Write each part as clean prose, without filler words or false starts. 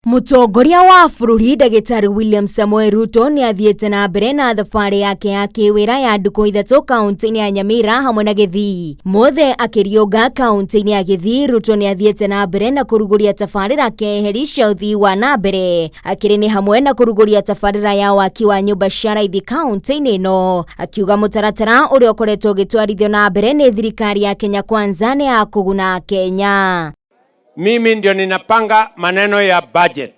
Mũtongoria wa bũrũri Ndagĩtarĩ William Samoei Ruto nĩ athiĩte na mbere na thabarĩ yake ya kĩwĩra ya ndukũ ithatũ kaunti-inĩ ya Nyamira hamwe na Gĩthii. Mothe akĩriũnga kaunti-inĩ ya Gĩthii, Ruto nĩ athiĩte na mbere na kũrugũria tabarĩra keheri cia ũthii wa na mbere. Akĩrĩ nĩ hamwe na kũrugũria tabarĩra ya waki wa nyũmba cia raithi kaunti-inĩ ĩno. Akiuga mũtaratara ũrĩa ũkoretwo ũgĩtwarithio na mbere nĩ thirikari ya Kenya Kwanza nĩ ya kũguna Kenya. Mimi ndio ninapanga maneno ya budget.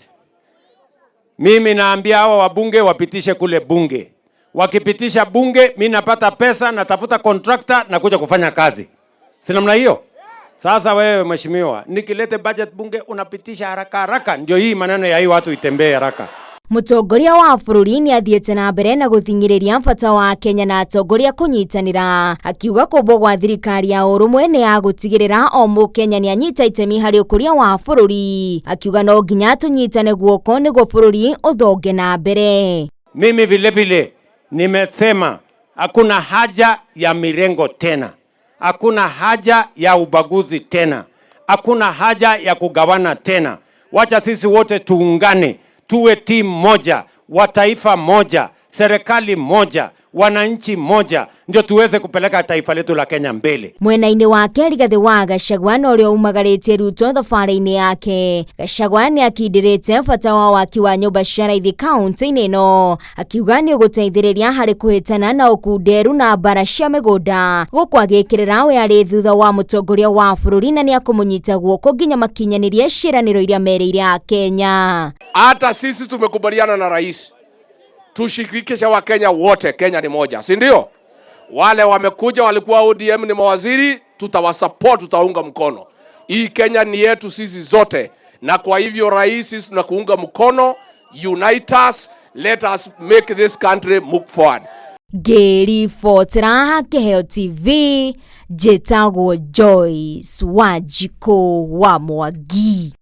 Mimi naambia hawa wabunge wapitishe kule bunge. Wakipitisha bunge, mimi napata pesa, natafuta contractor na kuja kufanya kazi. Si namna hiyo? Sasa wewe mheshimiwa, nikilete budget bunge unapitisha haraka haraka, ndio hii maneno ya hii watu itembee haraka. Mũtongoria wa bũrũri nĩ athiĩte na mbere na gũthing'ĩrĩria bata wa Kenya na atongoria kũnyitanĩra. Akiuga kũmbwo gwa thirikari ya ũrũmwe nĩ ya gũtigĩrĩra o Mũkenya nĩ anyita itemi harĩ ũkũria wa bũrũri. Akiuga no nginya tũnyitane guoko nĩguo bũrũri ũthonge na mbere. Mimi vile vile nimesema hakuna haja ya mirengo tena. Hakuna haja ya ubaguzi tena. Hakuna haja ya kugawana tena. Wacha sisi wote tuungane. Tuwe timu moja, wa taifa moja, serikali moja, wananchi moja, ndio tuweze kupeleka taifa letu la Kenya mbele. Mwena-inĩ wake Rigathĩ wa Gachagua no ũrĩa umagarĩtie Ruto thabarĩ-inĩ yake. Gachagua nĩ akindĩrĩte bata wa waki wa nyũmba cia raithi kaunti-inĩ ĩno. Akiuga nĩ ũgũteithĩrĩria harĩ kũhĩtana na ũkunderu na mbara cia mĩgũnda. Gũkũ agĩkĩrĩra we arĩ thutha wa mũtongoria wa bũrũri na nĩ akũmũnyita guoko nginya makinyanĩrie ciĩranĩro iria merĩire Kenya. Hata sisi tumekubaliana na rais tushirikishe wa Kenya wote, Kenya ni moja, si ndio? Wale wamekuja walikuwa ODM ni mawaziri, tutawasupport, tutaunga mkono. Hii Kenya ni yetu sisi zote, na kwa hivyo rais sisi tunakuunga mkono. Unite us, let us make this country move forward. Geri Fotera, Keheo TV, Jetagwo Joyce Wanjiku wa Mwangi.